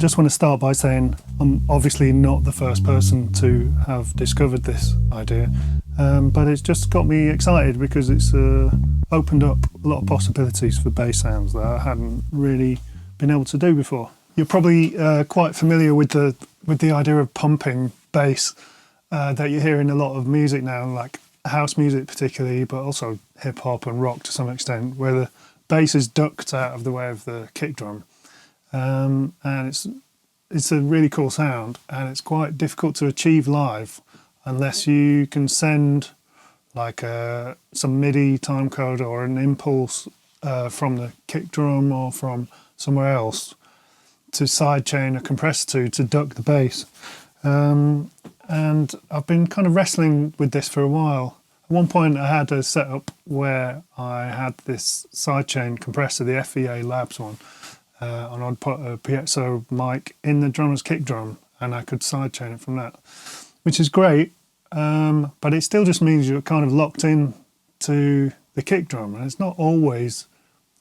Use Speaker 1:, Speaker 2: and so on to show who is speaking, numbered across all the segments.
Speaker 1: just want to start by saying I'm obviously not the first person to have discovered this idea, but it's just got me excited because it's opened up a lot of possibilities for bass sounds that I hadn't really been able to do before. You're probably quite familiar with the idea of pumping bass that you hear in a lot of music now, like house music particularly, but also hip hop and rock to some extent, where the bass is ducked out of the way of the kick drum. And it's a really cool sound, and it's quite difficult to achieve live unless you can send like some MIDI timecode or an impulse from the kick drum or from somewhere else to sidechain a compressor to duck the bass. And I've been kind of wrestling with this for a while. At one point I had a setup where I had this sidechain compressor, the FEA Labs one, and I'd put a piezo mic in the drummer's kick drum and I could sidechain it from that, which is great, but it still just means you're kind of locked in to the kick drum, and it's not always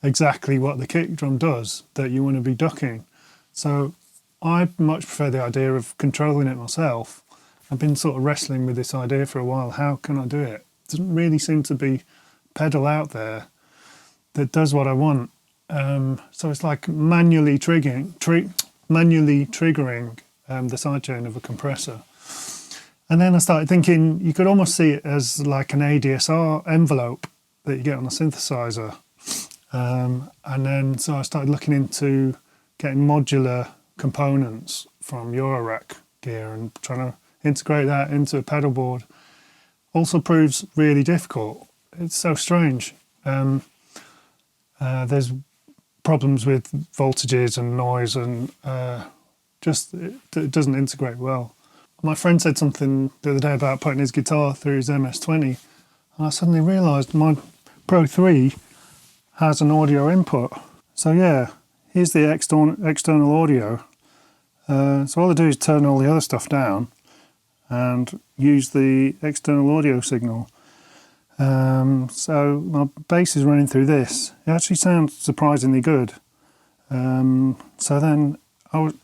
Speaker 1: exactly what the kick drum does that you want to be ducking. So I much prefer the idea of controlling it myself. I've been sort of wrestling with this idea for a while. How can I do it? Doesn't really seem to be a pedal out there that does what I want. So it's like manually triggering the sidechain of a compressor. And then I started thinking you could almost see it as like an ADSR envelope that you get on a synthesizer. And then so I started looking into getting modular components from Eurorack gear and trying to integrate that into a pedal board. Also proves really difficult. It's so strange. There's problems with voltages and noise, and it doesn't integrate well. My friend said something the other day about putting his guitar through his MS-20, and I suddenly realised my Pro 3 has an audio input. So yeah, here's the external audio. So all I do is turn all the other stuff down and use the external audio signal. So my bass is running through this. It actually sounds surprisingly good. So then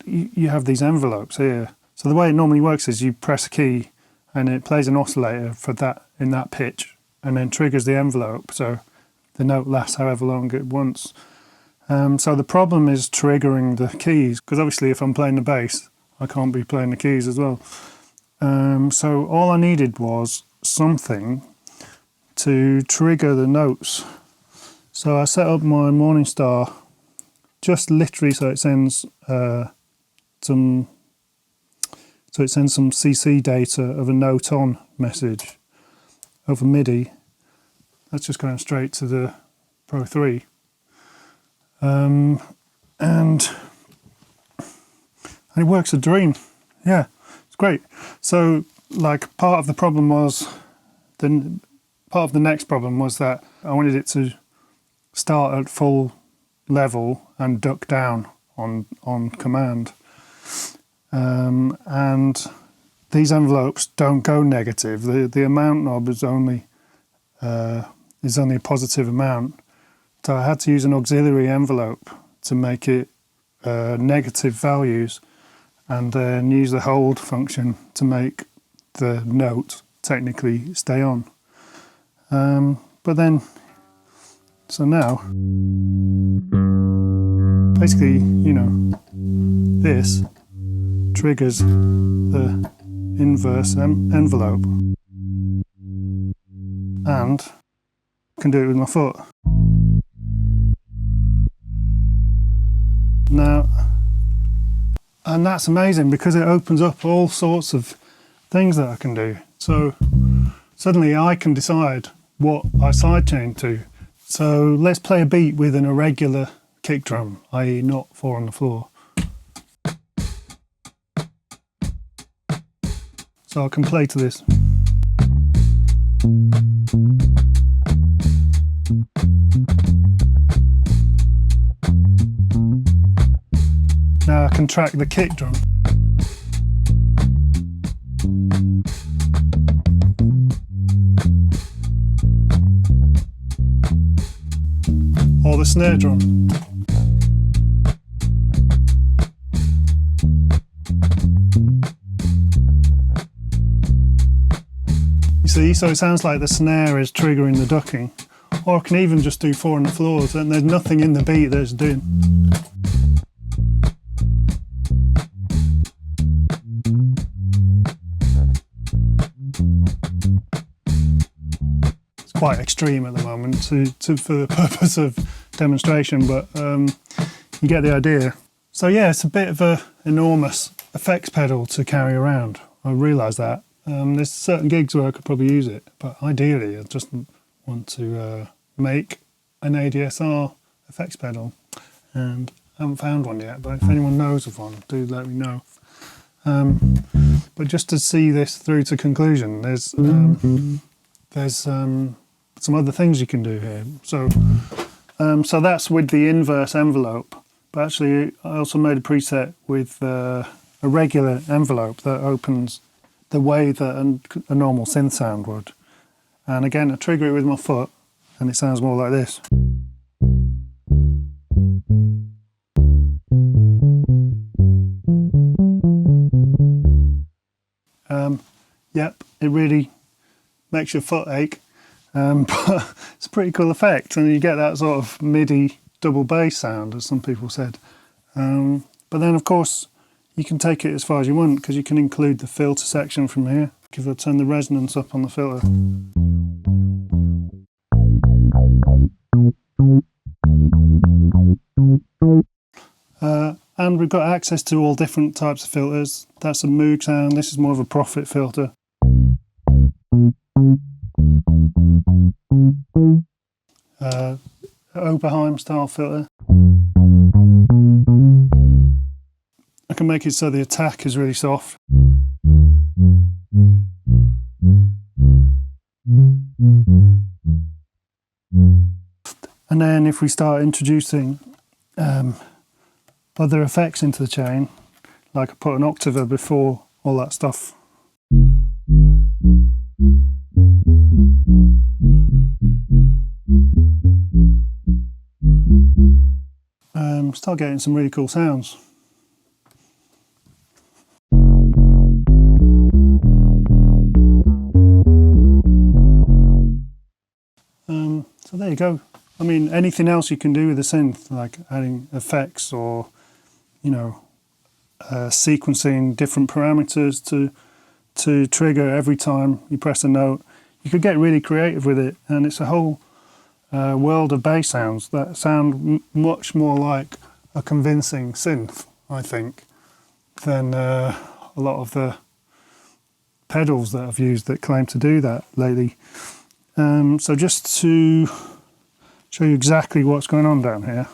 Speaker 1: you have these envelopes here. So the way it normally works is you press a key and it plays an oscillator for that in that pitch and then triggers the envelope. So the note lasts however long it wants. So the problem is triggering the keys, because obviously if I'm playing the bass, I can't be playing the keys as well. So all I needed was something to trigger the notes. So I set up my Morningstar just literally so it sends some CC data of a note on message over MIDI. That's just going straight to the Pro 3. And it works a dream. Yeah, it's great. So like part of the next problem was that I wanted it to start at full level and duck down on command. And these envelopes don't go negative. The amount knob is only a positive amount. So I had to use an auxiliary envelope to make it negative values, and then use the hold function to make the note technically stay on. But then, so now, basically, this triggers the inverse envelope, and I can do it with my foot. Now, and that's amazing because it opens up all sorts of things that I can do. So suddenly I can decide what I sidechain to. So let's play a beat with an irregular kick drum, i.e. not 4 on the floor. So I can play to this. Now I can track the kick drum. Or the snare drum. see, so it sounds like the snare is triggering the ducking. Or I can even just do 4 on the floors and there's nothing in the beat that it's doing. It's quite extreme at the moment for the purpose of demonstration, but you get the idea. So yeah, it's a bit of an enormous effects pedal to carry around. I realise that. There's certain gigs where I could probably use it, but ideally I just want to make an ADSR effects pedal, and I haven't found one yet, but if anyone knows of one, do let me know. But just to see this through to conclusion, there's some other things you can do here. So that's with the inverse envelope, but actually I also made a preset with a regular envelope that opens the way that a normal synth sound would. And again, I trigger it with my foot and it sounds more like this. Yep, it really makes your foot ache, but it's a pretty cool effect, and you get that sort of MIDI double bass sound, as some people said. But then of course you can take it as far as you want, because you can include the filter section from here. If I turn the resonance up on the filter, and we've got access to all different types of filters. That's a Moog sound, this is more of a Profit filter. Oberheim style filter. I can make it so the attack is really soft. And then if we start introducing other effects into the chain, like I put an octaver before all that stuff. Start getting some really cool sounds. So there you go. I mean, anything else you can do with a synth, like adding effects or, you know, sequencing different parameters to trigger every time you press a note. You could get really creative with it, and it's a whole world of bass sounds that sound much more like a convincing synth, I think, than a lot of the pedals that I've used that claim to do that lately. So just to show you exactly what's going on down here,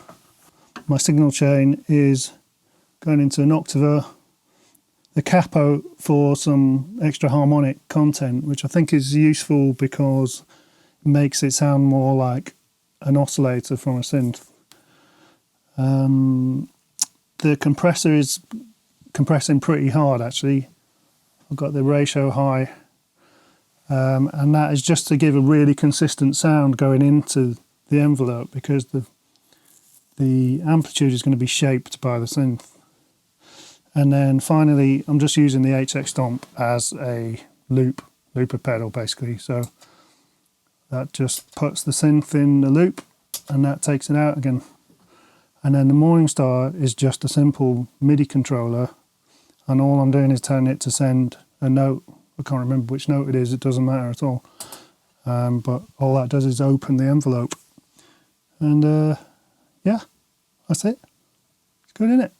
Speaker 1: my signal chain is going into an octaver, the capo for some extra harmonic content, which I think is useful because it makes it sound more like an oscillator from a synth. The compressor is compressing pretty hard actually. I've got the ratio high, and that is just to give a really consistent sound going into the envelope, because the amplitude is going to be shaped by the synth. And then finally I'm just using the HX Stomp as a looper pedal basically, so that just puts the synth in the loop and that takes it out again. And then the Morningstar is just a simple MIDI controller, and all I'm doing is telling it to send a note. I can't remember which note it is, it doesn't matter at all. But all that does is open the envelope. And yeah, that's it. It's good, isn't it?